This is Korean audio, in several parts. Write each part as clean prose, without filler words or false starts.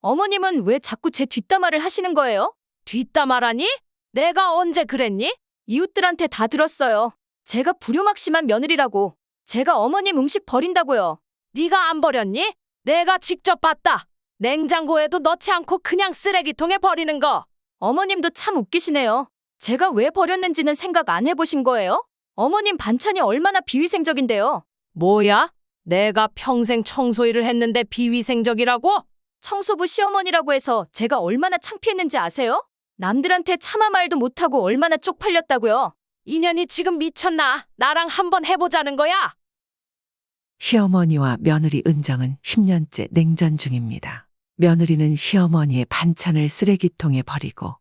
어머님은 왜 자꾸 제 뒷담화를 하시는 거예요? 뒷담화라니? 내가 언제 그랬니? 이웃들한테 다 들었어요. 제가 불효막심한 며느리라고. 제가 어머님 음식 버린다고요. 네가 안 버렸니? 내가 직접 봤다. 냉장고에도 넣지 않고 그냥 쓰레기통에 버리는 거. 어머님도 참 웃기시네요. 제가 왜 버렸는지는 생각 안 해보신 거예요? 어머님 반찬이 얼마나 비위생적인데요. 뭐야? 내가 평생 청소일을 했는데 비위생적이라고? 청소부 시어머니라고 해서 제가 얼마나 창피했는지 아세요? 남들한테 차마 말도 못하고 얼마나 쪽팔렸다고요. 인연이 지금 미쳤나? 나랑 한번 해보자는 거야? 시어머니와 며느리 은정은 10년째 냉전 중입니다. 며느리는 시어머니의 반찬을 쓰레기통에 버리고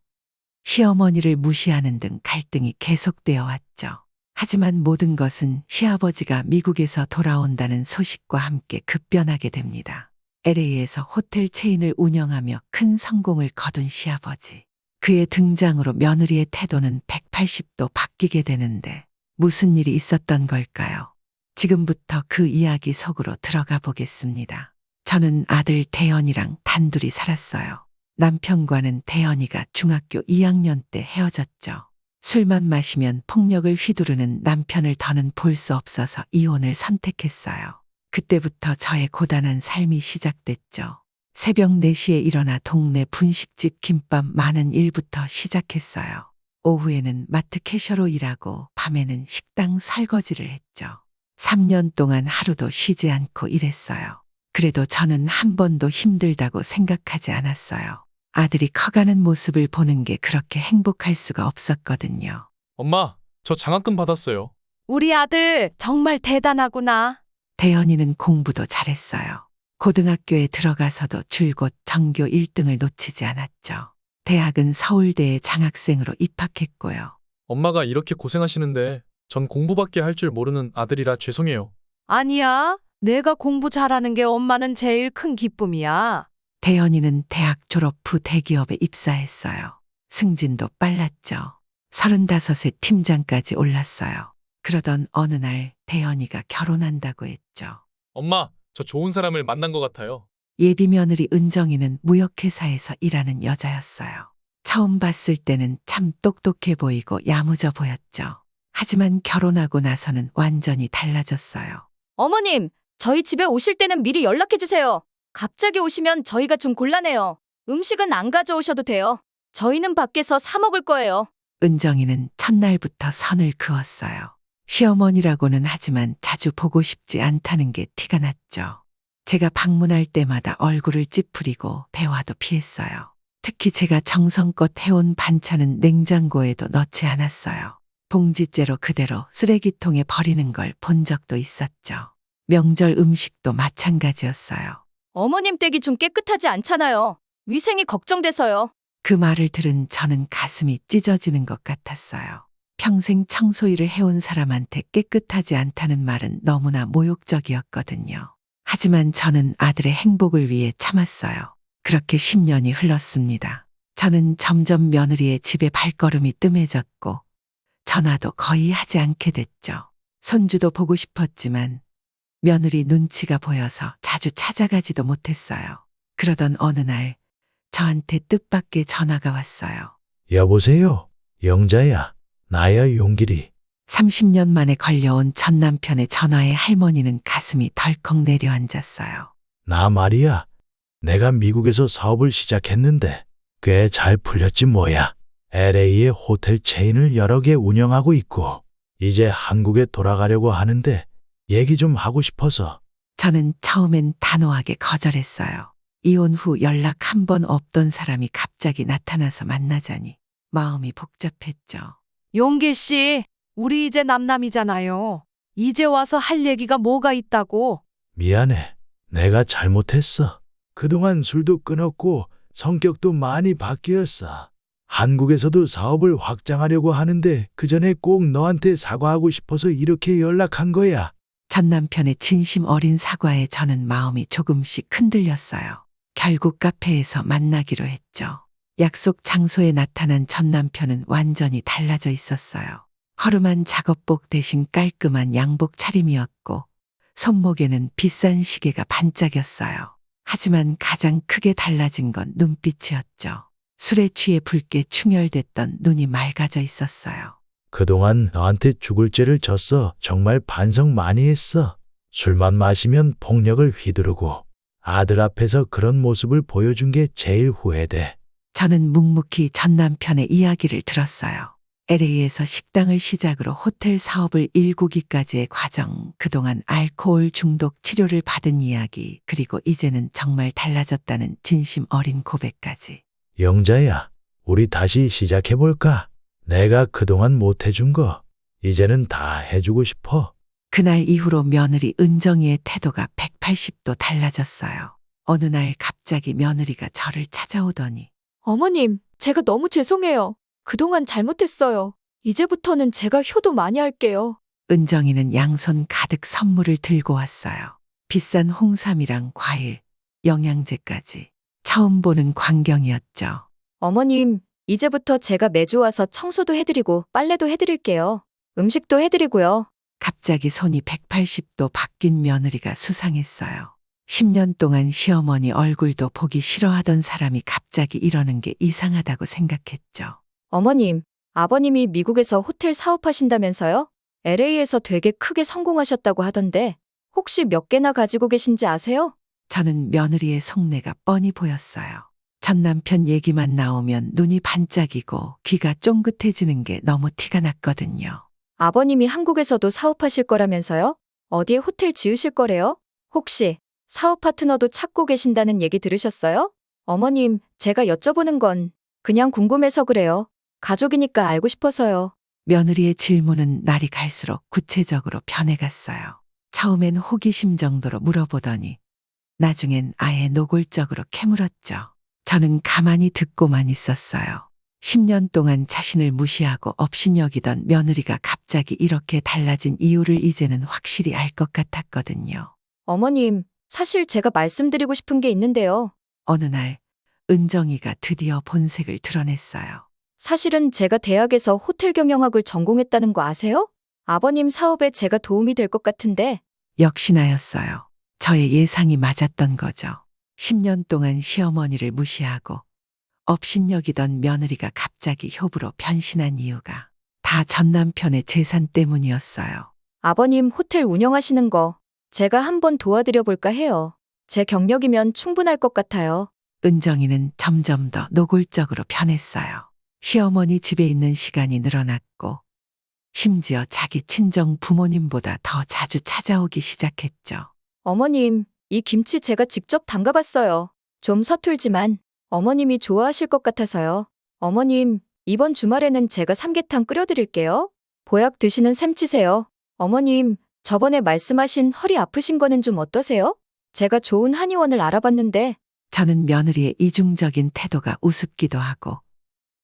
시어머니를 무시하는 등 갈등이 계속되어 왔죠. 하지만 모든 것은 시아버지가 미국에서 돌아온다는 소식과 함께 급변하게 됩니다. LA에서 호텔 체인을 운영하며 큰 성공을 거둔 시아버지. 그의 등장으로 며느리의 태도는 180도 바뀌게 되는데 무슨 일이 있었던 걸까요? 지금부터 그 이야기 속으로 들어가 보겠습니다. 저는 아들 대현이랑 단둘이 살았어요. 남편과는 대현이가 중학교 2학년 때 헤어졌죠. 술만 마시면 폭력을 휘두르는 남편을 더는 볼 수 없어서 이혼을 선택했어요. 그때부터 저의 고단한 삶이 시작됐죠. 새벽 4시에 일어나 동네 분식집 김밥 많은 일부터 시작했어요. 오후에는 마트 캐셔로 일하고 밤에는 식당 설거지를 했죠. 3년 동안 하루도 쉬지 않고 일했어요. 그래도 저는 한 번도 힘들다고 생각하지 않았어요. 아들이 커가는 모습을 보는 게 그렇게 행복할 수가 없었거든요. 엄마, 저 장학금 받았어요. 우리 아들 정말 대단하구나. 대현이는 공부도 잘했어요. 고등학교에 들어가서도 줄곧 전교 1등을 놓치지 않았죠. 대학은 서울대에 장학생으로 입학했고요. 엄마가 이렇게 고생하시는데 전 공부밖에 할 줄 모르는 아들이라 죄송해요. 아니야. 내가 공부 잘하는 게 엄마는 제일 큰 기쁨이야. 대현이는 대학 졸업 후 대기업에 입사했어요. 승진도 빨랐죠. 35세 팀장까지 올랐어요. 그러던 어느 날 대현이가 결혼한다고 했죠. 엄마, 저 좋은 사람을 만난 것 같아요. 예비 며느리 은정이는 무역회사에서 일하는 여자였어요. 처음 봤을 때는 참 똑똑해 보이고 야무져 보였죠. 하지만 결혼하고 나서는 완전히 달라졌어요. 어머님, 저희 집에 오실 때는 미리 연락해주세요. 갑자기 오시면 저희가 좀 곤란해요. 음식은 안 가져오셔도 돼요. 저희는 밖에서 사 먹을 거예요. 은정이는 첫날부터 선을 그었어요. 시어머니라고는 하지만 자주 보고 싶지 않다는 게 티가 났죠. 제가 방문할 때마다 얼굴을 찌푸리고 대화도 피했어요. 특히 제가 정성껏 해온 반찬은 냉장고에도 넣지 않았어요. 봉지째로 그대로 쓰레기통에 버리는 걸 본 적도 있었죠. 명절 음식도 마찬가지였어요. 어머님 댁이 좀 깨끗하지 않잖아요. 위생이 걱정돼서요. 그 말을 들은 저는 가슴이 찢어지는 것 같았어요. 평생 청소일을 해온 사람한테 깨끗하지 않다는 말은 너무나 모욕적이었거든요. 하지만 저는 아들의 행복을 위해 참았어요. 그렇게 10년이 흘렀습니다. 저는 점점 며느리의 집에 발걸음이 뜸해졌고 전화도 거의 하지 않게 됐죠. 손주도 보고 싶었지만 며느리 눈치가 보여서 자주 찾아가지도 못했어요. 그러던 어느 날 저한테 뜻밖의 전화가 왔어요. 여보세요? 영자야. 나야 용길이. 30년 만에 걸려온 전 남편의 전화에 할머니는 가슴이 덜컥 내려앉았어요. 나 말이야. 내가 미국에서 사업을 시작했는데 꽤 잘 풀렸지 뭐야. LA에 호텔 체인을 여러 개 운영하고 있고 이제 한국에 돌아가려고 하는데 얘기 좀 하고 싶어서. 저는 처음엔 단호하게 거절했어요. 이혼 후 연락 한 번 없던 사람이 갑자기 나타나서 만나자니 마음이 복잡했죠. 용길 씨, 우리 이제 남남이잖아요. 이제 와서 할 얘기가 뭐가 있다고? 미안해. 내가 잘못했어. 그동안 술도 끊었고 성격도 많이 바뀌었어. 한국에서도 사업을 확장하려고 하는데 그 전에 꼭 너한테 사과하고 싶어서 이렇게 연락한 거야. 전 남편의 진심 어린 사과에 저는 마음이 조금씩 흔들렸어요. 결국 카페에서 만나기로 했죠. 약속 장소에 나타난 전 남편은 완전히 달라져 있었어요. 허름한 작업복 대신 깔끔한 양복 차림이었고 손목에는 비싼 시계가 반짝였어요. 하지만 가장 크게 달라진 건 눈빛이었죠. 술에 취해 붉게 충혈됐던 눈이 맑아져 있었어요. 그동안 너한테 죽을 죄를 졌어. 정말 반성 많이 했어. 술만 마시면 폭력을 휘두르고 아들 앞에서 그런 모습을 보여준 게 제일 후회돼. 저는 묵묵히 전 남편의 이야기를 들었어요. LA에서 식당을 시작으로 호텔 사업을 일구기까지의 과정, 그동안 알코올 중독 치료를 받은 이야기, 그리고 이제는 정말 달라졌다는 진심 어린 고백까지. 영자야, 우리 다시 시작해볼까? 내가 그동안 못해준 거 이제는 다 해주고 싶어. 그날 이후로 며느리 은정이의 태도가 180도 달라졌어요. 어느 날 갑자기 며느리가 저를 찾아오더니 어머님, 제가 너무 죄송해요. 그동안 잘못했어요. 이제부터는 제가 효도 많이 할게요. 은정이는 양손 가득 선물을 들고 왔어요. 비싼 홍삼이랑 과일, 영양제까지. 처음 보는 광경이었죠. 어머님, 이제부터 제가 매주 와서 청소도 해드리고 빨래도 해드릴게요. 음식도 해드리고요. 갑자기 손이 180도 바뀐 며느리가 수상했어요. 10년 동안 시어머니 얼굴도 보기 싫어하던 사람이 갑자기 이러는 게 이상하다고 생각했죠. 어머님, 아버님이 미국에서 호텔 사업하신다면서요? LA에서 되게 크게 성공하셨다고 하던데 혹시 몇 개나 가지고 계신지 아세요? 저는 며느리의 속내가 뻔히 보였어요. 전 남편 얘기만 나오면 눈이 반짝이고 귀가 쫑긋해지는 게 너무 티가 났거든요. 아버님이 한국에서도 사업하실 거라면서요? 어디에 호텔 지으실 거래요? 혹시 사업 파트너도 찾고 계신다는 얘기 들으셨어요? 어머님, 제가 여쭤보는 건 그냥 궁금해서 그래요. 가족이니까 알고 싶어서요. 며느리의 질문은 날이 갈수록 구체적으로 변해갔어요. 처음엔 호기심 정도로 물어보더니 나중엔 아예 노골적으로 캐물었죠. 저는 가만히 듣고만 있었어요. 10년 동안 자신을 무시하고 업신여기던 며느리가 갑자기 이렇게 달라진 이유를 이제는 확실히 알 것 같았거든요. 어머님, 사실 제가 말씀드리고 싶은 게 있는데요. 어느 날 은정이가 드디어 본색을 드러냈어요. 사실은 제가 대학에서 호텔 경영학을 전공했다는 거 아세요? 아버님 사업에 제가 도움이 될 것 같은데 역시나였어요. 저의 예상이 맞았던 거죠. 10년 동안 시어머니를 무시하고 업신여기던 며느리가 갑자기 효부로 변신한 이유가 다 전 남편의 재산 때문이었어요. 아버님 호텔 운영하시는 거 제가 한번 도와드려 볼까 해요. 제 경력이면 충분할 것 같아요. 은정이는 점점 더 노골적으로 변했어요. 시어머니 집에 있는 시간이 늘어났고 심지어 자기 친정 부모님보다 더 자주 찾아오기 시작했죠. 어머님, 이 김치 제가 직접 담가봤어요. 좀 서툴지만 어머님이 좋아하실 것 같아서요. 어머님, 이번 주말에는 제가 삼계탕 끓여드릴게요. 보약 드시는 셈 치세요. 어머님, 저번에 말씀하신 허리 아프신 거는 좀 어떠세요? 제가 좋은 한의원을 알아봤는데 저는 며느리의 이중적인 태도가 우습기도 하고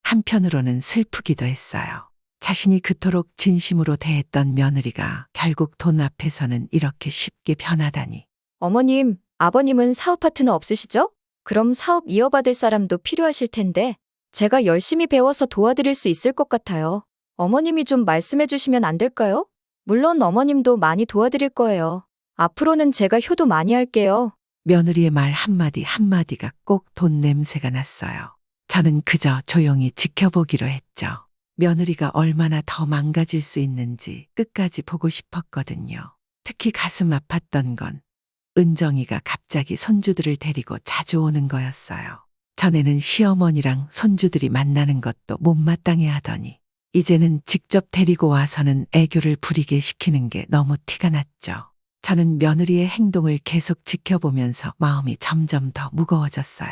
한편으로는 슬프기도 했어요. 자신이 그토록 진심으로 대했던 며느리가 결국 돈 앞에서는 이렇게 쉽게 변하다니. 어머님, 아버님은 사업 파트너 없으시죠? 그럼 사업 이어받을 사람도 필요하실 텐데 제가 열심히 배워서 도와드릴 수 있을 것 같아요. 어머님이 좀 말씀해 주시면 안 될까요? 물론 어머님도 많이 도와드릴 거예요. 앞으로는 제가 효도 많이 할게요. 며느리의 말 한마디 한마디가 꼭 돈 냄새가 났어요. 저는 그저 조용히 지켜보기로 했죠. 며느리가 얼마나 더 망가질 수 있는지 끝까지 보고 싶었거든요. 특히 가슴 아팠던 건 은정이가 갑자기 손주들을 데리고 자주 오는 거였어요. 전에는 시어머니랑 손주들이 만나는 것도 못마땅해 하더니 이제는 직접 데리고 와서는 애교를 부리게 시키는 게 너무 티가 났죠. 저는 며느리의 행동을 계속 지켜보면서 마음이 점점 더 무거워졌어요.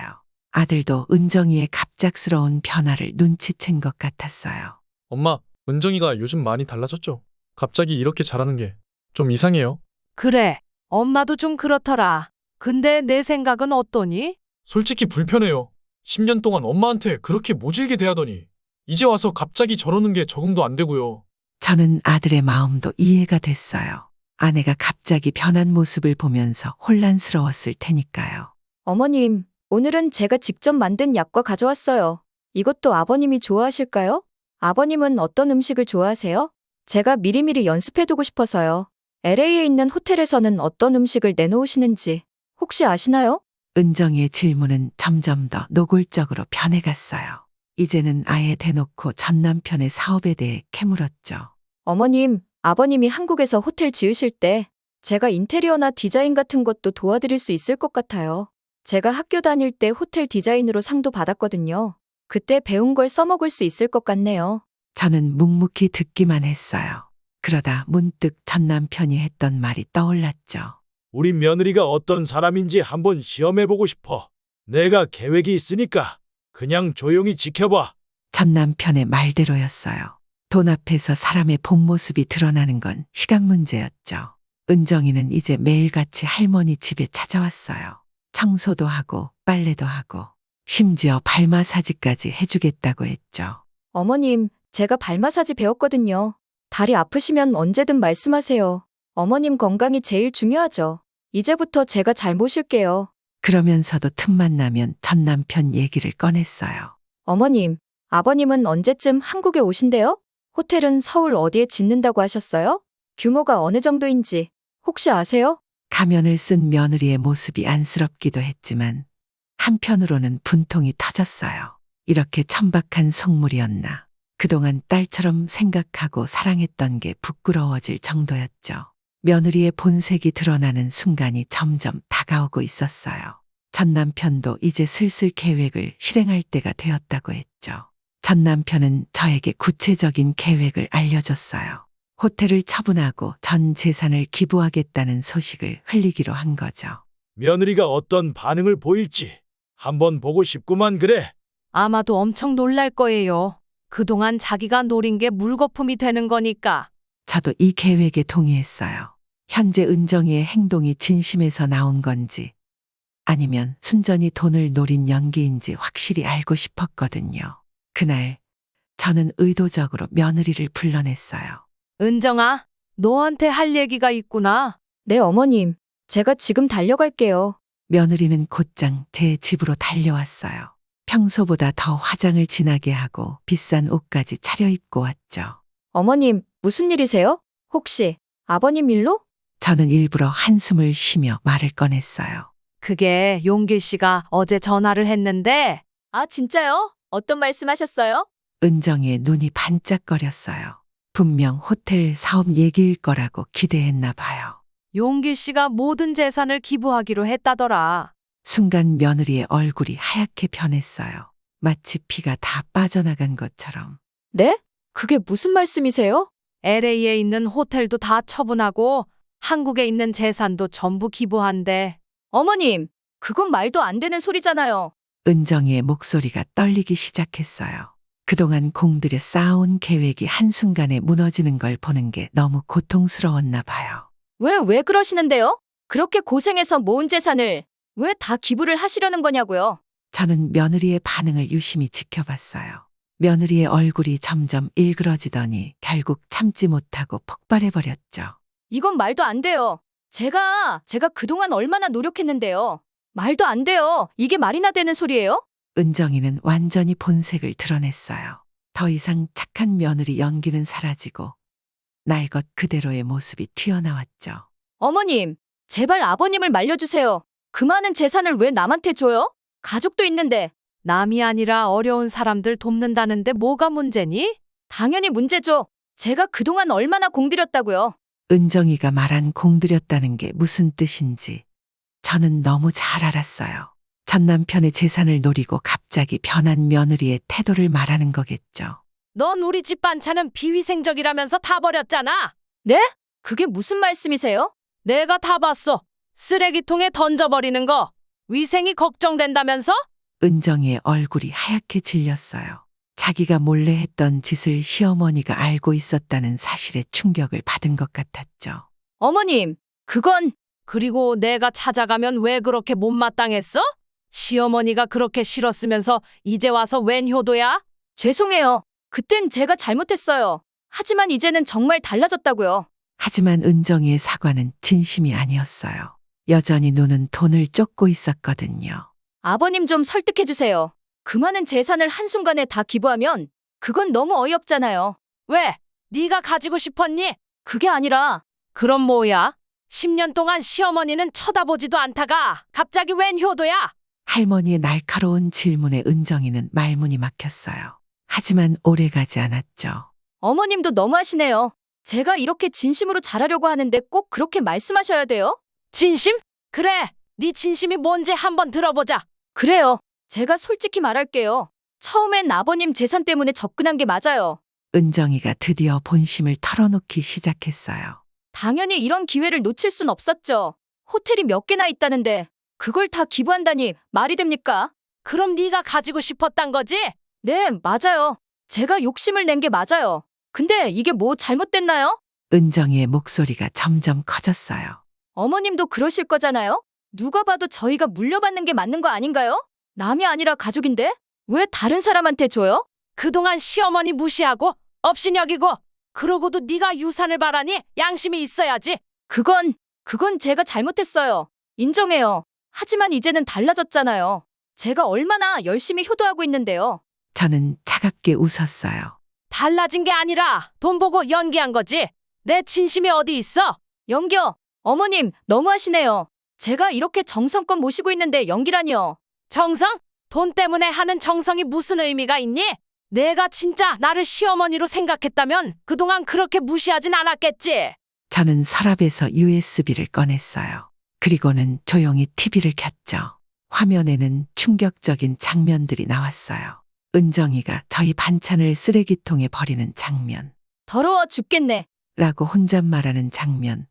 아들도 은정이의 갑작스러운 변화를 눈치챈 것 같았어요. 엄마, 은정이가 요즘 많이 달라졌죠? 갑자기 이렇게 잘하는 게 좀 이상해요. 그래, 엄마도 좀 그렇더라. 근데 내 생각은 어떠니? 솔직히 불편해요. 10년 동안 엄마한테 그렇게 모질게 대하더니 이제 와서 갑자기 저러는 게 적응도 안 되고요. 저는 아들의 마음도 이해가 됐어요. 아내가 갑자기 변한 모습을 보면서 혼란스러웠을 테니까요. 어머님, 오늘은 제가 직접 만든 약과 가져왔어요. 이것도 아버님이 좋아하실까요? 아버님은 어떤 음식을 좋아하세요? 제가 미리미리 연습해두고 싶어서요. LA에 있는 호텔에서는 어떤 음식을 내놓으시는지 혹시 아시나요? 은정이의 질문은 점점 더 노골적으로 변해갔어요. 이제는 아예 대놓고 전 남편의 사업에 대해 캐물었죠. 어머님, 아버님이 한국에서 호텔 지으실 때 제가 인테리어나 디자인 같은 것도 도와드릴 수 있을 것 같아요. 제가 학교 다닐 때 호텔 디자인으로 상도 받았거든요. 그때 배운 걸 써먹을 수 있을 것 같네요. 저는 묵묵히 듣기만 했어요. 그러다 문득 전 남편이 했던 말이 떠올랐죠. 우리 며느리가 어떤 사람인지 한번 시험해보고 싶어. 내가 계획이 있으니까 그냥 조용히 지켜봐. 전 남편의 말대로였어요. 돈 앞에서 사람의 본 모습이 드러나는 건 시간 문제였죠. 은정이는 이제 매일같이 할머니 집에 찾아왔어요. 청소도 하고 빨래도 하고 심지어 발 마사지까지 해주겠다고 했죠. 어머님, 제가 발 마사지 배웠거든요. 다리 아프시면 언제든 말씀하세요. 어머님 건강이 제일 중요하죠. 이제부터 제가 잘 모실게요. 그러면서도 틈만 나면 전 남편 얘기를 꺼냈어요. 어머님, 아버님은 언제쯤 한국에 오신대요? 호텔은 서울 어디에 짓는다고 하셨어요? 규모가 어느 정도인지 혹시 아세요? 가면을 쓴 며느리의 모습이 안쓰럽기도 했지만 한편으로는 분통이 터졌어요. 이렇게 천박한 속물이었나. 그동안 딸처럼 생각하고 사랑했던 게 부끄러워질 정도였죠. 며느리의 본색이 드러나는 순간이 점점 다가오고 있었어요. 전 남편도 이제 슬슬 계획을 실행할 때가 되었다고 했죠. 전 남편은 저에게 구체적인 계획을 알려줬어요. 호텔을 처분하고 전 재산을 기부하겠다는 소식을 흘리기로 한 거죠. 며느리가 어떤 반응을 보일지 한번 보고 싶구만 그래. 아마도 엄청 놀랄 거예요. 그동안 자기가 노린 게 물거품이 되는 거니까. 저도 이 계획에 동의했어요. 현재 은정이의 행동이 진심에서 나온 건지 아니면 순전히 돈을 노린 연기인지 확실히 알고 싶었거든요. 그날 저는 의도적으로 며느리를 불러냈어요. 은정아, 너한테 할 얘기가 있구나. 네, 어머님. 제가 지금 달려갈게요. 며느리는 곧장 제 집으로 달려왔어요. 평소보다 더 화장을 진하게 하고 비싼 옷까지 차려입고 왔죠. 어머님, 무슨 일이세요? 혹시 아버님 일로? 저는 일부러 한숨을 쉬며 말을 꺼냈어요. 그게 용길 씨가 어제 전화를 했는데 아, 진짜요? 어떤 말씀하셨어요? 은정이의 눈이 반짝거렸어요. 분명 호텔 사업 얘기일 거라고 기대했나 봐요. 용길 씨가 모든 재산을 기부하기로 했다더라. 순간 며느리의 얼굴이 하얗게 변했어요. 마치 피가 다 빠져나간 것처럼. 네? 그게 무슨 말씀이세요? LA에 있는 호텔도 다 처분하고 한국에 있는 재산도 전부 기부한대. 어머님, 그건 말도 안 되는 소리잖아요. 은정이의 목소리가 떨리기 시작했어요. 그동안 공들여 쌓아온 계획이 한순간에 무너지는 걸 보는 게 너무 고통스러웠나 봐요. 왜 그러시는데요? 그렇게 고생해서 모은 재산을 왜 다 기부를 하시려는 거냐고요? 저는 며느리의 반응을 유심히 지켜봤어요. 며느리의 얼굴이 점점 일그러지더니 결국 참지 못하고 폭발해버렸죠. 이건 말도 안 돼요. 제가 그동안 얼마나 노력했는데요. 말도 안 돼요. 이게 말이나 되는 소리예요? 은정이는 완전히 본색을 드러냈어요. 더 이상 착한 며느리 연기는 사라지고 날 것 그대로의 모습이 튀어나왔죠. 어머님, 제발 아버님을 말려주세요. 그 많은 재산을 왜 남한테 줘요? 가족도 있는데. 남이 아니라 어려운 사람들 돕는다는데 뭐가 문제니? 당연히 문제죠. 제가 그동안 얼마나 공들였다고요. 은정이가 말한 공들였다는 게 무슨 뜻인지 저는 너무 잘 알았어요. 전 남편의 재산을 노리고 갑자기 변한 며느리의 태도를 말하는 거겠죠. 넌 우리 집 반찬은 비위생적이라면서 다 버렸잖아. 네? 그게 무슨 말씀이세요? 내가 다 봤어. 쓰레기통에 던져버리는 거. 위생이 걱정된다면서? 은정이의 얼굴이 하얗게 질렸어요. 자기가 몰래 했던 짓을 시어머니가 알고 있었다는 사실에 충격을 받은 것 같았죠. 어머님, 그건 그리고 내가 찾아가면 왜 그렇게 못마땅했어? 시어머니가 그렇게 싫었으면서 이제 와서 웬 효도야? 죄송해요. 그땐 제가 잘못했어요. 하지만 이제는 정말 달라졌다고요. 하지만 은정이의 사과는 진심이 아니었어요. 여전히 눈은 돈을 쫓고 있었거든요. 아버님 좀 설득해주세요. 그 많은 재산을 한순간에 다 기부하면 그건 너무 어이없잖아요. 왜? 네가 가지고 싶었니? 그게 아니라 그럼 뭐야? 10년 동안 시어머니는 쳐다보지도 않다가 갑자기 웬 효도야? 할머니의 날카로운 질문에 은정이는 말문이 막혔어요. 하지만 오래가지 않았죠. 어머님도 너무하시네요. 제가 이렇게 진심으로 잘하려고 하는데 꼭 그렇게 말씀하셔야 돼요? 진심? 그래, 네 진심이 뭔지 한번 들어보자. 그래요. 제가 솔직히 말할게요. 처음엔 아버님 재산 때문에 접근한 게 맞아요. 은정이가 드디어 본심을 털어놓기 시작했어요. 당연히 이런 기회를 놓칠 순 없었죠. 호텔이 몇 개나 있다는데 그걸 다 기부한다니 말이 됩니까? 그럼 네가 가지고 싶었단 거지? 네, 맞아요. 제가 욕심을 낸 게 맞아요. 근데 이게 뭐 잘못됐나요? 은정이의 목소리가 점점 커졌어요. 어머님도 그러실 거잖아요? 누가 봐도 저희가 물려받는 게 맞는 거 아닌가요? 남이 아니라 가족인데? 왜 다른 사람한테 줘요? 그동안 시어머니 무시하고 업신여기고 그러고도 네가 유산을 바라니 양심이 있어야지. 그건 제가 잘못했어요. 인정해요. 하지만 이제는 달라졌잖아요. 제가 얼마나 열심히 효도하고 있는데요. 저는 차갑게 웃었어요. 달라진 게 아니라 돈 보고 연기한 거지. 내 진심이 어디 있어? 연기요. 어머님, 너무하시네요. 제가 이렇게 정성껏 모시고 있는데 연기라니요. 정성? 돈 때문에 하는 정성이 무슨 의미가 있니? 내가 진짜 나를 시어머니로 생각했다면 그동안 그렇게 무시하진 않았겠지. 저는 서랍에서 USB를 꺼냈어요. 그리고는 조용히 TV를 켰죠. 화면에는 충격적인 장면들이 나왔어요. 은정이가 저희 반찬을 쓰레기통에 버리는 장면, 더러워 죽겠네. 라고 혼잣말하는 장면,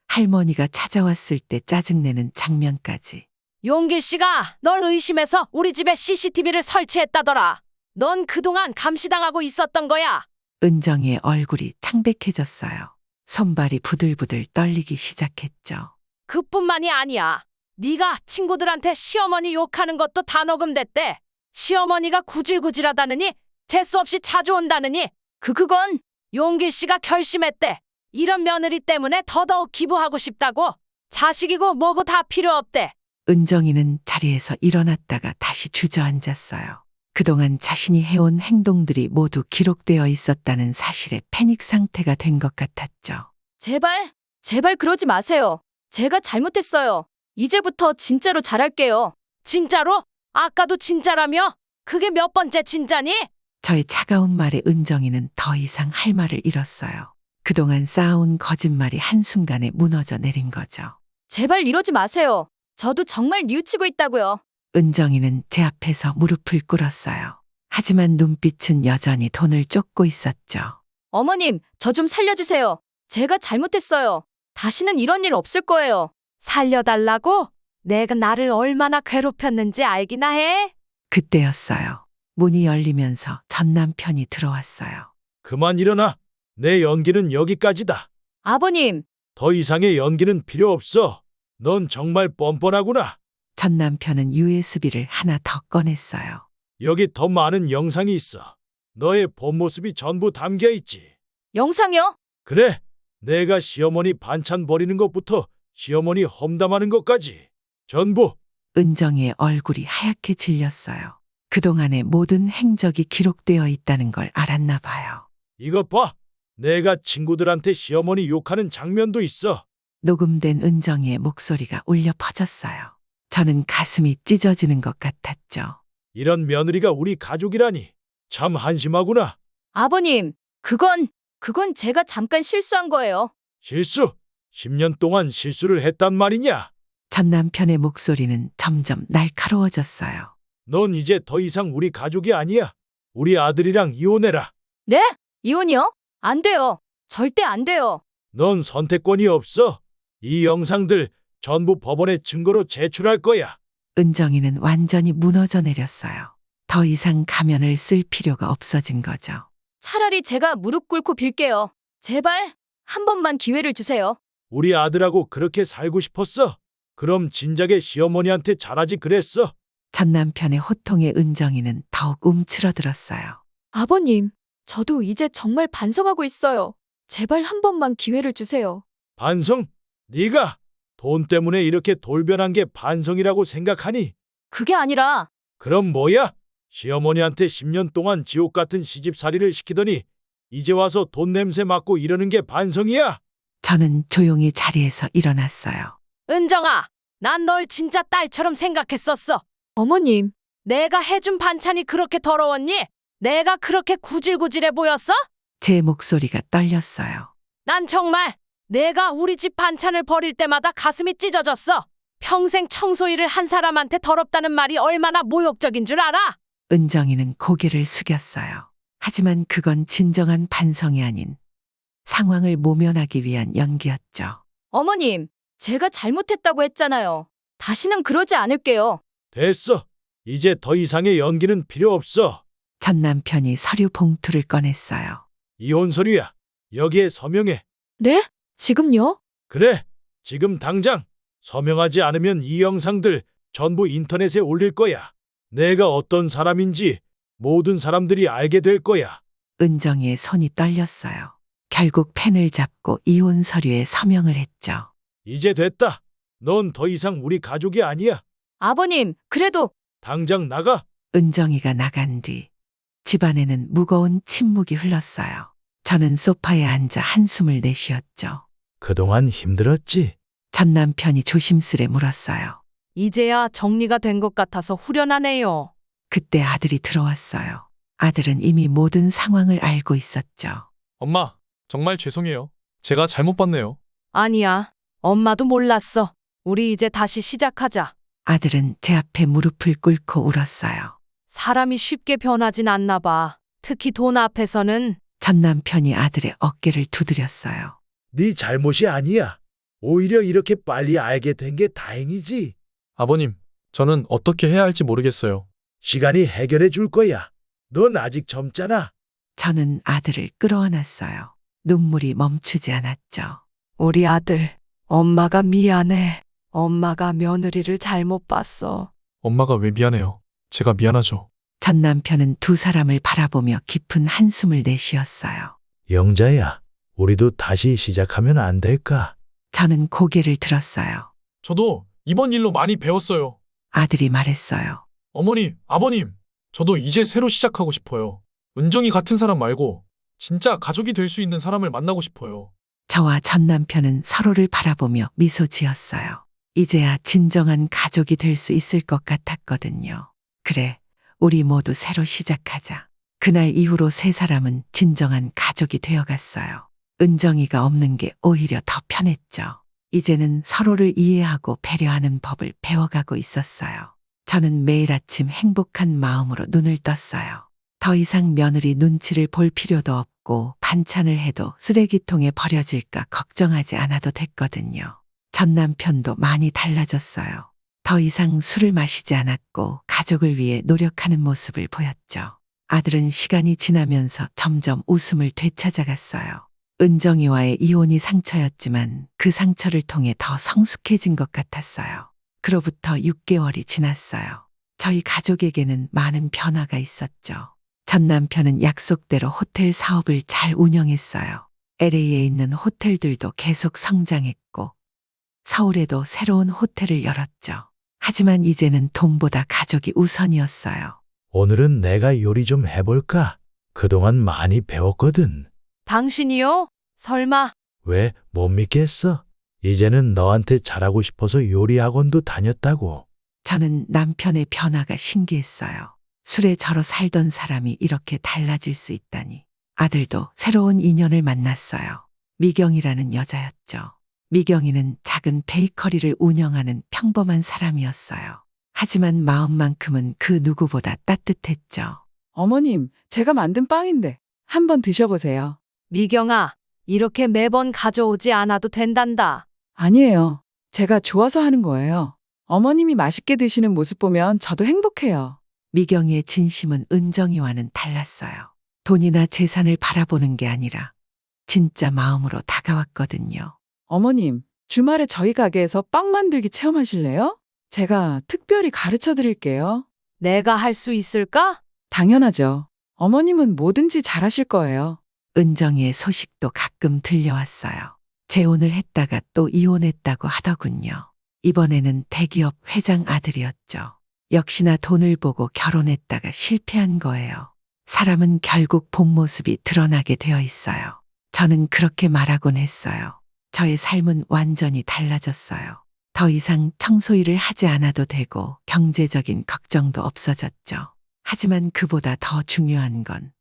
할머니가 찾아왔을 때 짜증내는 장면까지. 용길 씨가 널 의심해서 우리 집에 CCTV를 설치했다더라. 넌 그동안 감시당하고 있었던 거야. 은정이의 얼굴이 창백해졌어요. 손발이 부들부들 떨리기 시작했죠. 그뿐만이 아니야. 네가 친구들한테 시어머니 욕하는 것도 다 녹음됐대. 시어머니가 구질구질하다느니 재수 없이 자주 온다느니 그건 용길 씨가 결심했대. 이런 며느리 때문에 더더욱 기부하고 싶다고. 자식이고 뭐고 다 필요 없대. 은정이는 자리에서 일어났다가 다시 주저앉았어요. 그동안 자신이 해온 행동들이 모두 기록되어 있었다는 사실에 패닉 상태가 된 것 같았죠. 제발 그러지 마세요. 제가 잘못했어요. 이제부터 진짜로 잘할게요. 진짜로? 아까도 진짜라며? 그게 몇 번째 진짜니? 저의 차가운 말에 은정이는 더 이상 할 말을 잃었어요. 그동안 쌓아온 거짓말이 한순간에 무너져 내린 거죠. 제발 이러지 마세요. 저도 정말 뉘우치고 있다고요. 은정이는 제 앞에서 무릎을 꿇었어요. 하지만 눈빛은 여전히 돈을 쫓고 있었죠. 어머님, 저 좀 살려주세요. 제가 잘못했어요. 다시는 이런 일 없을 거예요. 살려달라고? 내가 나를 얼마나 괴롭혔는지 알기나 해? 그때였어요. 문이 열리면서 전 남편이 들어왔어요. 그만 일어나. 내 연기는 여기까지다. 아버님, 더 이상의 연기는 필요 없어. 넌 정말 뻔뻔하구나. 전 남편은 USB를 하나 더 꺼냈어요. 여기 더 많은 영상이 있어. 너의 본 모습이 전부 담겨 있지. 영상이요? 그래, 내가 시어머니 반찬 버리는 것부터 시어머니 험담하는 것까지 전부. 은정이의 얼굴이 하얗게 질렸어요. 그동안의 모든 행적이 기록되어 있다는 걸 알았나 봐요. 이것 봐. 내가 친구들한테 시어머니 욕하는 장면도 있어. 녹음된 은정이의 목소리가 울려 퍼졌어요. 저는 가슴이 찢어지는 것 같았죠. 이런 며느리가 우리 가족이라니. 참 한심하구나. 아버님, 그건 제가 잠깐 실수한 거예요. 실수. 10년 동안 실수를 했단 말이냐? 전 남편의 목소리는 점점 날카로워졌어요. 넌 이제 더 이상 우리 가족이 아니야. 우리 아들이랑 이혼해라. 네? 이혼이요? 안 돼요. 절대 안 돼요. 넌 선택권이 없어. 이 영상들 전부 법원에 증거로 제출할 거야. 은정이는 완전히 무너져 내렸어요. 더 이상 가면을 쓸 필요가 없어진 거죠. 차라리 제가 무릎 꿇고 빌게요. 제발 한 번만 기회를 주세요. 우리 아들하고 그렇게 살고 싶었어. 그럼 진작에 시어머니한테 잘하지 그랬어. 전 남편의 호통에 은정이는 더욱 움츠러들었어요. 아버님, 저도 이제 정말 반성하고 있어요. 제발 한 번만 기회를 주세요. 반성? 네가 돈 때문에 이렇게 돌변한 게 반성이라고 생각하니? 그게 아니라 그럼 뭐야? 시어머니한테 10년 동안 지옥 같은 시집살이를 시키더니 이제 와서 돈 냄새 맡고 이러는 게 반성이야? 저는 조용히 자리에서 일어났어요. 은정아, 난 널 진짜 딸처럼 생각했었어. 어머님, 내가 해준 반찬이 그렇게 더러웠니? 내가 그렇게 구질구질해 보였어? 제 목소리가 떨렸어요. 난 정말 내가 우리 집 반찬을 버릴 때마다 가슴이 찢어졌어. 평생 청소일을 한 사람한테 더럽다는 말이 얼마나 모욕적인 줄 알아? 은정이는 고개를 숙였어요. 하지만 그건 진정한 반성이 아닌 상황을 모면하기 위한 연기였죠. 어머님, 제가 잘못했다고 했잖아요. 다시는 그러지 않을게요. 됐어. 이제 더 이상의 연기는 필요 없어. 전 남편이 서류 봉투를 꺼냈어요. 이혼 서류야. 여기에 서명해. 네? 지금요? 그래. 지금 당장. 서명하지 않으면 이 영상들 전부 인터넷에 올릴 거야. 내가 어떤 사람인지 모든 사람들이 알게 될 거야. 은정이의 손이 떨렸어요. 결국 펜을 잡고 이혼 서류에 서명을 했죠. 이제 됐다. 넌 더 이상 우리 가족이 아니야. 아버님, 그래도 당장 나가. 은정이가 나간 뒤 집안에는 무거운 침묵이 흘렀어요. 저는 소파에 앉아 한숨을 내쉬었죠. 그동안 힘들었지? 전 남편이 조심스레 물었어요. 이제야 정리가 된 것 같아서 후련하네요. 그때 아들이 들어왔어요. 아들은 이미 모든 상황을 알고 있었죠. 엄마, 정말 죄송해요. 제가 잘못 봤네요. 아니야. 엄마도 몰랐어. 우리 이제 다시 시작하자. 아들은 제 앞에 무릎을 꿇고 울었어요. 사람이 쉽게 변하진 않나 봐. 특히 돈 앞에서는. 전 남편이 아들의 어깨를 두드렸어요. 네 잘못이 아니야. 오히려 이렇게 빨리 알게 된 게 다행이지. 아버님, 저는 어떻게 해야 할지 모르겠어요. 시간이 해결해 줄 거야. 넌 아직 젊잖아. 저는 아들을 끌어안았어요. 눈물이 멈추지 않았죠. 우리 아들, 엄마가 미안해. 엄마가 며느리를 잘못 봤어. 엄마가 왜 미안해요? 제가 미안하죠. 전 남편은 두 사람을 바라보며 깊은 한숨을 내쉬었어요. 영자야, 우리도 다시 시작하면 안 될까? 저는 고개를 들었어요. 저도 이번 일로 많이 배웠어요. 아들이 말했어요. 어머니, 아버님, 저도 이제 새로 시작하고 싶어요. 은정이 같은 사람 말고 진짜 가족이 될 수 있는 사람을 만나고 싶어요. 저와 전 남편은 서로를 바라보며 미소 지었어요. 이제야 진정한 가족이 될 수 있을 것 같았거든요. 그래, 우리 모두 새로 시작하자. 그날 이후로 세 사람은 진정한 가족이 되어갔어요. 은정이가 없는 게 오히려 더 편했죠. 이제는 서로를 이해하고 배려하는 법을 배워가고 있었어요. 저는 매일 아침 행복한 마음으로 눈을 떴어요. 더 이상 며느리 눈치를 볼 필요도 없고 반찬을 해도 쓰레기통에 버려질까 걱정하지 않아도 됐거든요. 전 남편도 많이 달라졌어요. 더 이상 술을 마시지 않았고 가족을 위해 노력하는 모습을 보였죠. 아들은 시간이 지나면서 점점 웃음을 되찾아갔어요. 은정이와의 이혼이 상처였지만 그 상처를 통해 더 성숙해진 것 같았어요. 그로부터 6개월이 지났어요. 저희 가족에게는 많은 변화가 있었죠. 전 남편은 약속대로 호텔 사업을 잘 운영했어요. LA에 있는 호텔들도 계속 성장했고 서울에도 새로운 호텔을 열었죠. 하지만 이제는 돈보다 가족이 우선이었어요. 오늘은 내가 요리 좀 해볼까? 그동안 많이 배웠거든. 당신이요? 설마. 왜 못 믿겠어? 이제는 너한테 잘하고 싶어서 요리 학원도 다녔다고. 저는 남편의 변화가 신기했어요. 술에 절어 살던 사람이 이렇게 달라질 수 있다니. 아들도 새로운 인연을 만났어요. 미경이라는 여자였죠. 미경이는 작은 베이커리를 운영하는 평범한 사람이었어요. 하지만 마음만큼은 그 누구보다 따뜻했죠. 어머님, 제가 만든 빵인데 한번 드셔보세요. 미경아, 이렇게 매번 가져오지 않아도 된단다. 아니에요. 제가 좋아서 하는 거예요. 어머님이 맛있게 드시는 모습 보면 저도 행복해요. 미경이의 진심은 은정이와는 달랐어요. 돈이나 재산을 바라보는 게 아니라 진짜 마음으로 다가왔거든요. 어머님, 주말에 저희 가게에서 빵 만들기 체험하실래요? 제가 특별히 가르쳐 드릴게요. 내가 할 수 있을까? 당연하죠. 어머님은 뭐든지 잘하실 거예요. 은정이의 소식도 가끔 들려왔어요. 재혼을 했다가 또 이혼했다고 하더군요. 이번에는 대기업 회장 아들이었죠. 역시나 돈을 보고 결혼했다가 실패한 거예요. 사람은 결국 본 모습이 드러나게 되어 있어요. 저는 그렇게 말하곤 했어요. 저의 삶은 완전히 달라졌어요. 더 이상 청소일을 하지 않아도 되고 경제적인 걱정도 없어졌죠. 하지만 그보다 더 중요한 건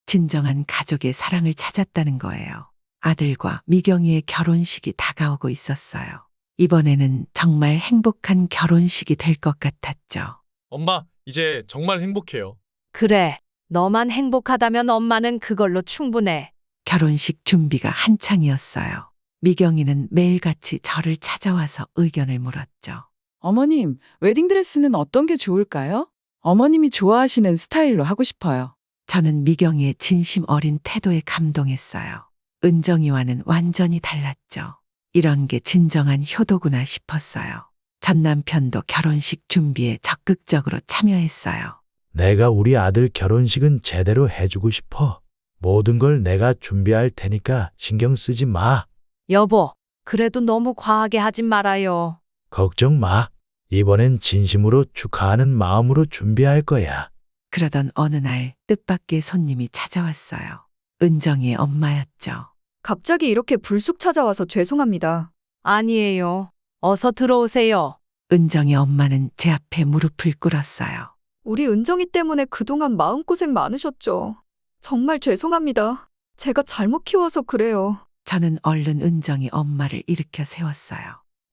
진정한 가족의 사랑을 찾았다는 거예요. 아들과 미경이의 결혼식이 다가오고 있었어요. 이번에는 정말 행복한 결혼식이 될 것 같았죠. 엄마, 이제 정말 행복해요. 그래. 너만 행복하다면 엄마는 그걸로 충분해. 결혼식 준비가 한창이었어요. 미경이는 매일같이 저를 찾아와서 의견을 물었죠. 어머님, 웨딩드레스는 어떤 게 좋을까요? 어머님이 좋아하시는 스타일로 하고 싶어요. 저는 미경이의 진심 어린 태도에 감동했어요. 은정이와는 완전히 달랐죠. 이런 게 진정한 효도구나 싶었어요. 전 남편도 결혼식 준비에 적극적으로 참여했어요. 내가 우리 아들 결혼식은 제대로 해주고 싶어. 모든 걸 내가 준비할 테니까 신경 쓰지 마. 여보, 그래도 너무 과하게 하진 말아요. 걱정 마. 이번엔 진심으로 축하하는 마음으로 준비할 거야. 그러던 어느 날 뜻밖의 손님이 찾아왔어요. 은정이의 엄마였죠. 갑자기 이렇게 불쑥 찾아와서 죄송합니다. 아니에요. 어서 들어오세요. 은정이 엄마는 제 앞에 무릎을 꿇었어요. 우리 은정이 때문에 그동안 마음고생 많으셨죠. 정말 죄송합니다. 제가 잘못 키워서 그래요. 저는 얼른 은정이 엄마를 일으켜 세웠어요.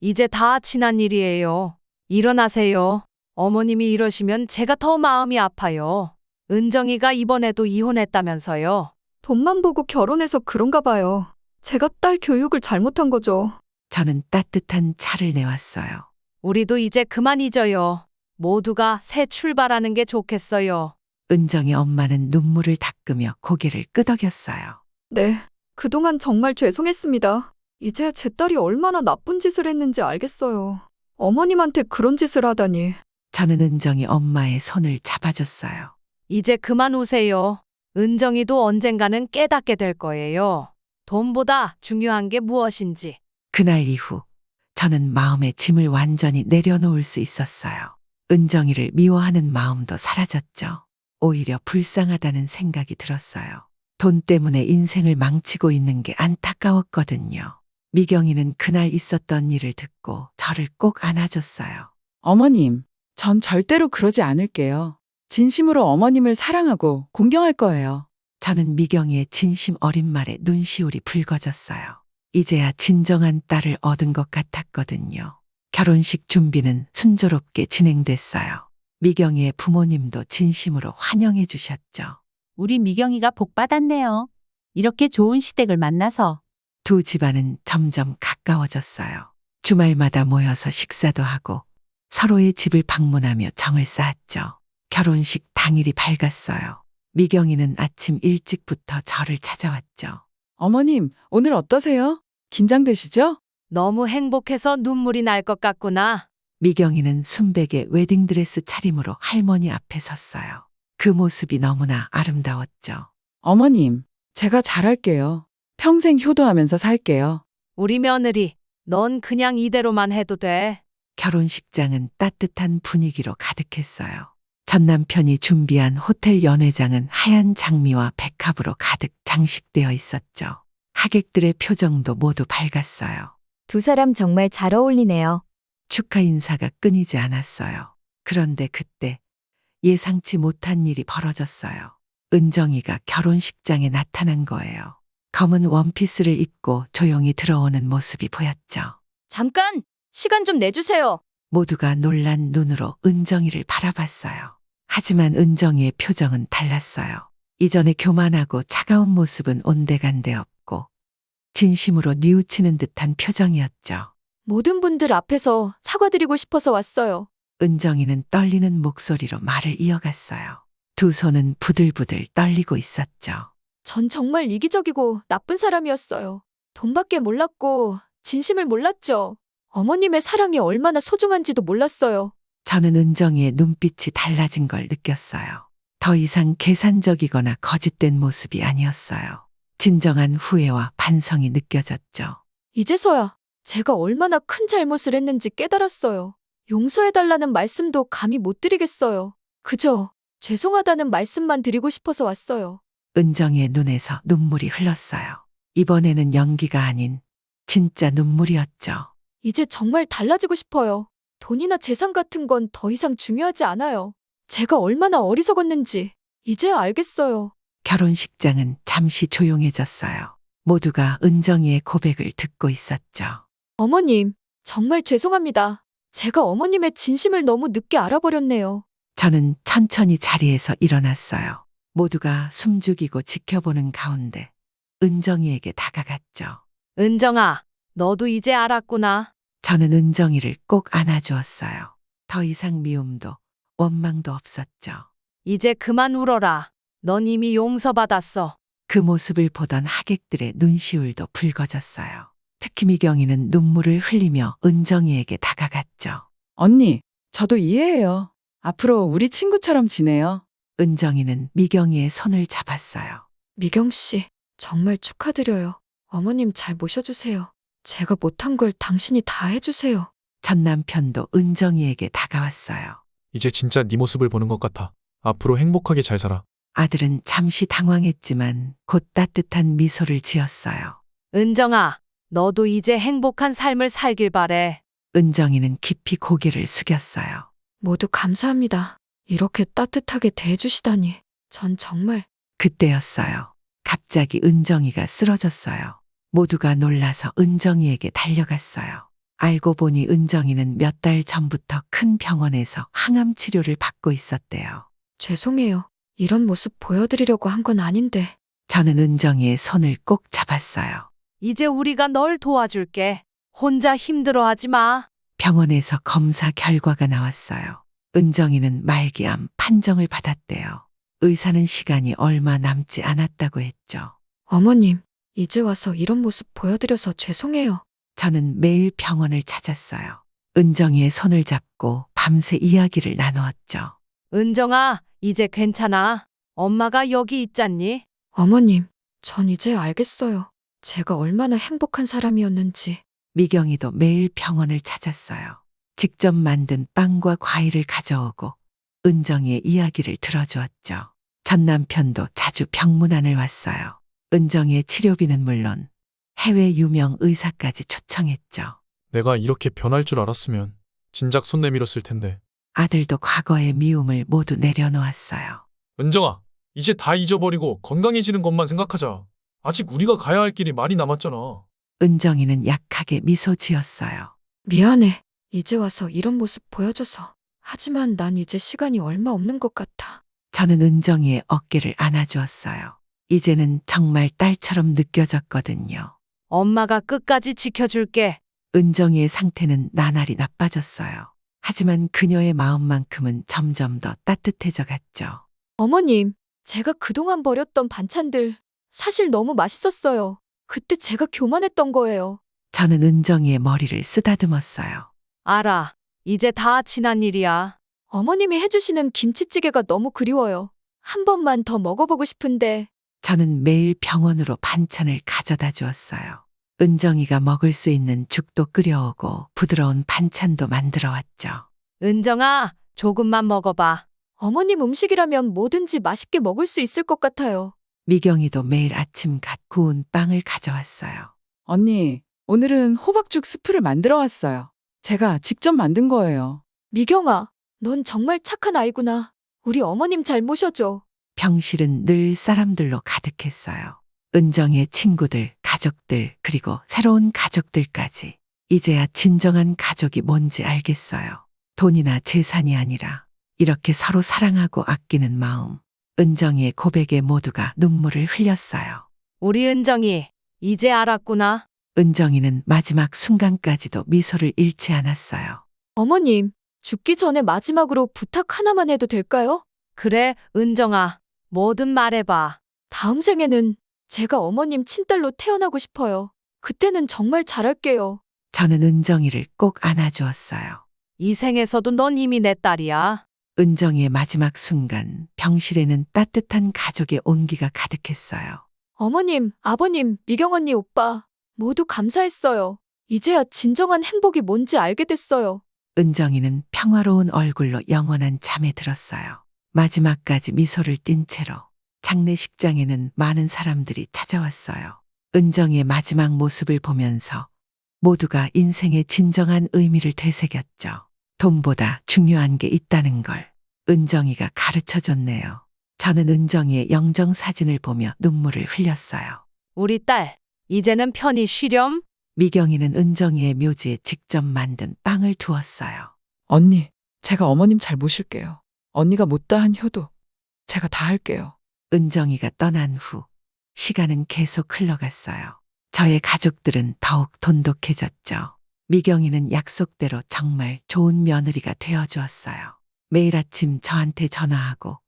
이제 다 지난 일이에요. 일어나세요. 어머님이 이러시면 제가 더 마음이 아파요. 은정이가 이번에도 이혼했다면서요. 돈만 보고 결혼해서 그런가 봐요. 제가 딸 교육을 잘못한 거죠. 저는 따뜻한 차를 내왔어요. 우리도 이제 그만 잊어요. 모두가 새 출발하는 게 좋겠어요. 은정이 엄마는 눈물을 닦으며 고개를 끄덕였어요. 네, 그동안 정말 죄송했습니다. 이제 제 딸이 얼마나 나쁜 짓을 했는지 알겠어요. 어머님한테 그런 짓을 하다니. 저는 은정이 엄마의 손을 잡아줬어요. 이제 그만 우세요. 은정이도 언젠가는 깨닫게 될 거예요. 돈보다 중요한 게 무엇인지. 그날 이후 저는 마음의 짐을 완전히 내려놓을 수 있었어요. 은정이를 미워하는 마음도 사라졌죠. 오히려 불쌍하다는 생각이 들었어요. 돈 때문에 인생을 망치고 있는 게 안타까웠거든요. 미경이는 그날 있었던 일을 듣고 저를 꼭 안아줬어요. 어머님, 전 절대로 그러지 않을게요. 진심으로 어머님을 사랑하고 공경할 거예요. 저는 미경이의 진심 어린 말에 눈시울이 붉어졌어요. 이제야 진정한 딸을 얻은 것 같았거든요. 결혼식 준비는 순조롭게 진행됐어요. 미경이의 부모님도 진심으로 환영해 주셨죠. 우리 미경이가 복 받았네요. 이렇게 좋은 시댁을 만나서. 두 집안은 점점 가까워졌어요. 주말마다 모여서 식사도 하고 서로의 집을 방문하며 정을 쌓았죠. 결혼식 당일이 밝았어요. 미경이는 아침 일찍부터 저를 찾아왔죠. 어머님, 오늘 어떠세요? 긴장되시죠? 너무 행복해서 눈물이 날 것 같구나. 미경이는 순백의 웨딩드레스 차림으로 할머니 앞에 섰어요. 그 모습이 너무나 아름다웠죠. 어머님, 제가 잘할게요. 평생 효도하면서 살게요. 우리 며느리, 넌 그냥 이대로만 해도 돼. 결혼식장은 따뜻한 분위기로 가득했어요. 전 남편이 준비한 호텔 연회장은 하얀 장미와 백합으로 가득 장식되어 있었죠. 하객들의 표정도 모두 밝았어요. 두 사람 정말 잘 어울리네요. 축하 인사가 끊이지 않았어요. 그런데 그때 예상치 못한 일이 벌어졌어요. 은정이가 결혼식장에 나타난 거예요. 검은 원피스를 입고 조용히 들어오는 모습이 보였죠. 잠깐! 시간 좀 내주세요. 모두가 놀란 눈으로 은정이를 바라봤어요. 하지만 은정이의 표정은 달랐어요. 이전의 교만하고 차가운 모습은 온데간데 없고 진심으로 뉘우치는 듯한 표정이었죠. 모든 분들 앞에서 사과드리고 싶어서 왔어요. 은정이는 떨리는 목소리로 말을 이어갔어요. 두 손은 부들부들 떨리고 있었죠. 전 정말 이기적이고 나쁜 사람이었어요. 돈밖에 몰랐고 진심을 몰랐죠. 어머님의 사랑이 얼마나 소중한지도 몰랐어요. 저는 은정이의 눈빛이 달라진 걸 느꼈어요. 더 이상 계산적이거나 거짓된 모습이 아니었어요. 진정한 후회와 반성이 느껴졌죠. 이제서야 제가 얼마나 큰 잘못을 했는지 깨달았어요. 용서해달라는 말씀도 감히 못 드리겠어요. 그저 죄송하다는 말씀만 드리고 싶어서 왔어요. 은정이의 눈에서 눈물이 흘렀어요. 이번에는 연기가 아닌 진짜 눈물이었죠. 이제 정말 달라지고 싶어요. 돈이나 재산 같은 건 더 이상 중요하지 않아요. 제가 얼마나 어리석었는지 이제야 알겠어요. 결혼식장은 잠시 조용해졌어요. 모두가 은정이의 고백을 듣고 있었죠. 어머님, 정말 죄송합니다. 제가 어머님의 진심을 너무 늦게 알아버렸네요. 저는 천천히 자리에서 일어났어요. 모두가 숨죽이고 지켜보는 가운데 은정이에게 다가갔죠. 은정아, 너도 이제 알았구나. 저는 은정이를 꼭 안아주었어요. 더 이상 미움도 원망도 없었죠. 이제 그만 울어라. 넌 이미 용서받았어. 그 모습을 보던 하객들의 눈시울도 붉어졌어요. 특히 미경이는 눈물을 흘리며 은정이에게 다가갔죠. 언니, 저도 이해해요. 앞으로 우리 친구처럼 지내요. 은정이는 미경이의 손을 잡았어요. 미경 씨, 정말 축하드려요. 어머님 잘 모셔주세요. 제가 못한 걸 당신이 다 해주세요. 전 남편도 은정이에게 다가왔어요. 이제 진짜 네 모습을 보는 것 같아. 앞으로 행복하게 잘 살아. 아들은 잠시 당황했지만 곧 따뜻한 미소를 지었어요. 은정아, 너도 이제 행복한 삶을 살길 바래. 은정이는 깊이 고개를 숙였어요. 모두 감사합니다. 이렇게 따뜻하게 대해주시다니. 전 정말 그때였어요. 갑자기 은정이가 쓰러졌어요. 모두가 놀라서 은정이에게 달려갔어요. 알고 보니 은정이는 몇 달 전부터 큰 병원에서 항암 치료를 받고 있었대요. 죄송해요. 이런 모습 보여드리려고 한 건 아닌데. 저는 은정이의 손을 꼭 잡았어요. 이제 우리가 널 도와줄게. 혼자 힘들어하지 마. 병원에서 검사 결과가 나왔어요. 은정이는 말기암 판정을 받았대요. 의사는 시간이 얼마 남지 않았다고 했죠. 어머님, 이제 와서 이런 모습 보여드려서 죄송해요. 저는 매일 병원을 찾았어요. 은정이의 손을 잡고 밤새 이야기를 나누었죠. 은정아, 이제 괜찮아. 엄마가 여기 있잖니? 어머님, 전 이제 알겠어요. 제가 얼마나 행복한 사람이었는지. 미경이도 매일 병원을 찾았어요. 직접 만든 빵과 과일을 가져오고 은정이의 이야기를 들어주었죠. 전 남편도 자주 병문안을 왔어요. 은정이의 치료비는 물론 해외 유명 의사까지 초청했죠. 내가 이렇게 변할 줄 알았으면 진작 손 내밀었을 텐데. 아들도 과거의 미움을 모두 내려놓았어요. 은정아, 이제 다 잊어버리고 건강해지는 것만 생각하자. 아직 우리가 가야 할 길이 많이 남았잖아. 은정이는 약하게 미소 지었어요. 미안해. 이제 와서 이런 모습 보여줘서. 하지만 난 이제 시간이 얼마 없는 것 같아. 저는 은정이의 어깨를 안아주었어요. 이제는 정말 딸처럼 느껴졌거든요. 엄마가 끝까지 지켜줄게. 은정이의 상태는 나날이 나빠졌어요. 하지만 그녀의 마음만큼은 점점 더 따뜻해져 갔죠. 어머님, 제가 그동안 버렸던 반찬들 사실 너무 맛있었어요. 그때 제가 교만했던 거예요. 저는 은정이의 머리를 쓰다듬었어요. 알아. 이제 다 지난 일이야. 어머님이 해주시는 김치찌개가 너무 그리워요. 한 번만 더 먹어보고 싶은데. 저는 매일 병원으로 반찬을 가져다 주었어요. 은정이가 먹을 수 있는 죽도 끓여오고 부드러운 반찬도 만들어 왔죠. 은정아, 조금만 먹어봐. 어머님 음식이라면 뭐든지 맛있게 먹을 수 있을 것 같아요. 미경이도 매일 아침 갓 구운 빵을 가져왔어요. 언니, 오늘은 호박죽 스프를 만들어 왔어요. 제가 직접 만든 거예요. 미경아, 넌 정말 착한 아이구나. 우리 어머님 잘 모셔줘. 병실은 늘 사람들로 가득했어요. 은정이의 친구들, 가족들, 그리고 새로운 가족들까지. 이제야 진정한 가족이 뭔지 알겠어요. 돈이나 재산이 아니라 이렇게 서로 사랑하고 아끼는 마음. 은정이의 고백에 모두가 눈물을 흘렸어요. 우리 은정이 이제 알았구나. 은정이는 마지막 순간까지도 미소를 잃지 않았어요. 어머님, 죽기 전에 마지막으로 부탁 하나만 해도 될까요? 그래, 은정아. 뭐든 말해봐. 다음 생에는 제가 어머님 친딸로 태어나고 싶어요. 그때는 정말 잘할게요. 저는 은정이를 꼭 안아주었어요. 이 생에서도 넌 이미 내 딸이야. 은정이의 마지막 순간, 병실에는 따뜻한 가족의 온기가 가득했어요. 어머님, 아버님, 미경 언니, 오빠 모두 감사했어요. 이제야 진정한 행복이 뭔지 알게 됐어요. 은정이는 평화로운 얼굴로 영원한 잠에 들었어요. 마지막까지 미소를 띤 채로 장례식장에는 많은 사람들이 찾아왔어요. 은정이의 마지막 모습을 보면서 모두가 인생의 진정한 의미를 되새겼죠. 돈보다 중요한 게 있다는 걸 은정이가 가르쳐 줬네요. 저는 은정이의 영정 사진을 보며 눈물을 흘렸어요. 우리 딸, 이제는 편히 쉬렴. 미경이는 은정이의 묘지에 직접 만든 빵을 두었어요. 언니, 제가 어머님 잘 모실게요. 언니가 못다한 효도 제가 다 할게요. 은정이가 떠난 후 시간은 계속 흘러갔어요. 저의 가족들은 더욱 돈독해졌죠. 미경이는 약속대로 정말 좋은 며느리가 되어주었어요. 매일 아침 저한테 전화하고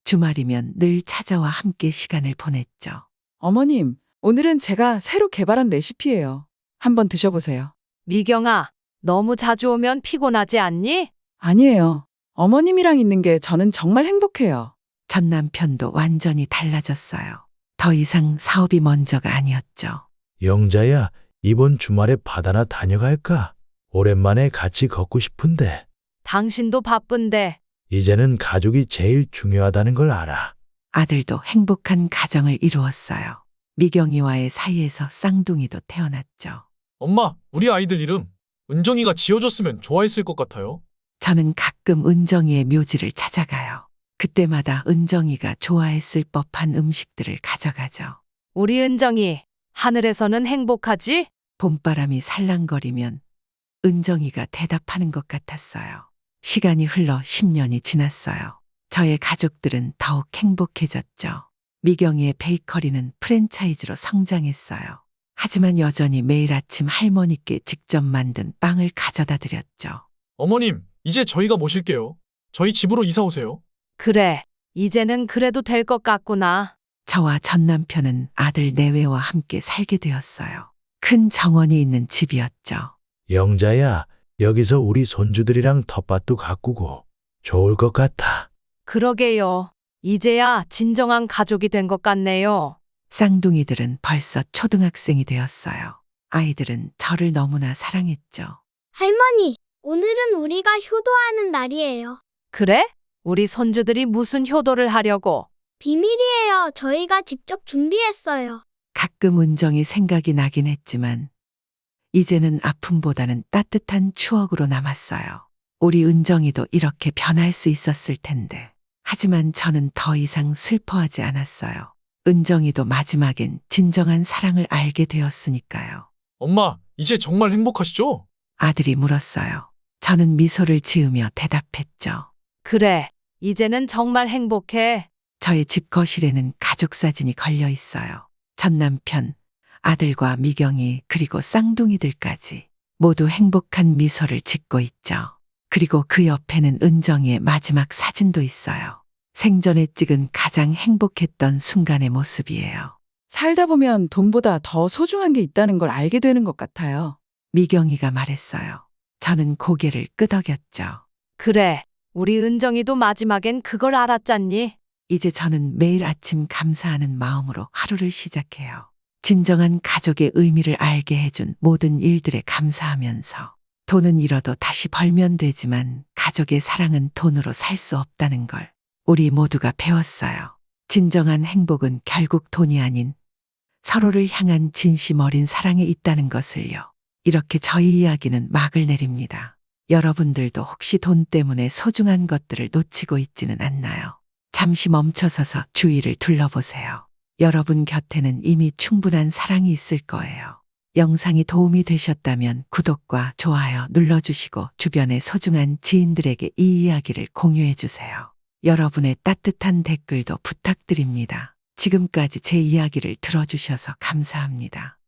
주말이면 늘 찾아와 함께 시간을 보냈죠. 어머님, 오늘은 제가 새로 개발한 레시피예요. 한번 드셔보세요. 미경아, 너무 자주 오면 피곤하지 않니? 아니에요. 어머님이랑 있는 게 저는 정말 행복해요. 전 남편도 완전히 달라졌어요. 더 이상 사업이 먼저가 아니었죠. 영자야, 이번 주말에 바다나 다녀갈까? 오랜만에 같이 걷고 싶은데. 당신도 바쁜데. 이제는 가족이 제일 중요하다는 걸 알아. 아들도 행복한 가정을 이루었어요. 미경이와의 사이에서 쌍둥이도 태어났죠. 엄마, 우리 아이들 이름 은정이가 지어줬으면 좋아했을 것 같아요. 저는 가끔 은정이의 묘지를 찾아가요. 그때마다 은정이가 좋아했을 법한 음식들을 가져가죠. 우리 은정이 하늘에서는 행복하지? 봄바람이 살랑거리면 은정이가 대답하는 것 같았어요. 시간이 흘러 10년이 지났어요. 저의 가족들은 더욱 행복해졌죠. 미경이의 베이커리는 프랜차이즈로 성장했어요. 하지만 여전히 매일 아침 할머니께 직접 만든 빵을 가져다 드렸죠. 어머님, 이제 저희가 모실게요. 저희 집으로 이사 오세요. 그래, 이제는 그래도 될 것 같구나. 저와 전 남편은 아들 내외와 함께 살게 되었어요. 큰 정원이 있는 집이었죠. 영자야, 여기서 우리 손주들이랑 텃밭도 가꾸고 좋을 것 같아. 그러게요. 이제야 진정한 가족이 된 것 같네요. 쌍둥이들은 벌써 초등학생이 되었어요. 아이들은 저를 너무나 사랑했죠. 할머니, 오늘은 우리가 효도하는 날이에요. 그래? 우리 손주들이 무슨 효도를 하려고? 비밀이에요. 저희가 직접 준비했어요. 가끔 은정이 생각이 나긴 했지만 이제는 아픔보다는 따뜻한 추억으로 남았어요. 우리 은정이도 이렇게 변할 수 있었을 텐데. 하지만 저는 더 이상 슬퍼하지 않았어요. 은정이도 마지막엔 진정한 사랑을 알게 되었으니까요. 엄마, 이제 정말 행복하시죠? 아들이 물었어요. 저는 미소를 지으며 대답했죠. 그래, 이제는 정말 행복해. 저의 집 거실에는 가족 사진이 걸려 있어요. 전 남편, 아들과 미경이 그리고 쌍둥이들까지 모두 행복한 미소를 짓고 있죠. 그리고 그 옆에는 은정이의 마지막 사진도 있어요. 생전에 찍은 가장 행복했던 순간의 모습이에요. 살다 보면 돈보다 더 소중한 게 있다는 걸 알게 되는 것 같아요. 미경이가 말했어요. 저는 고개를 끄덕였죠. 그래, 우리 은정이도 마지막엔 그걸 알았잖니. 이제 저는 매일 아침 감사하는 마음으로 하루를 시작해요. 진정한 가족의 의미를 알게 해준 모든 일들에 감사하면서 돈은 잃어도 다시 벌면 되지만 가족의 사랑은 돈으로 살 수 없다는 걸 우리 모두가 배웠어요. 진정한 행복은 결국 돈이 아닌 서로를 향한 진심 어린 사랑에 있다는 것을요. 이렇게 저희 이야기는 막을 내립니다. 여러분들도 혹시 돈 때문에 소중한 것들을 놓치고 있지는 않나요? 잠시 멈춰서서 주위를 둘러보세요. 여러분 곁에는 이미 충분한 사랑이 있을 거예요. 영상이 도움이 되셨다면 구독과 좋아요 눌러주시고 주변의 소중한 지인들에게 이 이야기를 공유해주세요. 여러분의 따뜻한 댓글도 부탁드립니다. 지금까지 제 이야기를 들어주셔서 감사합니다.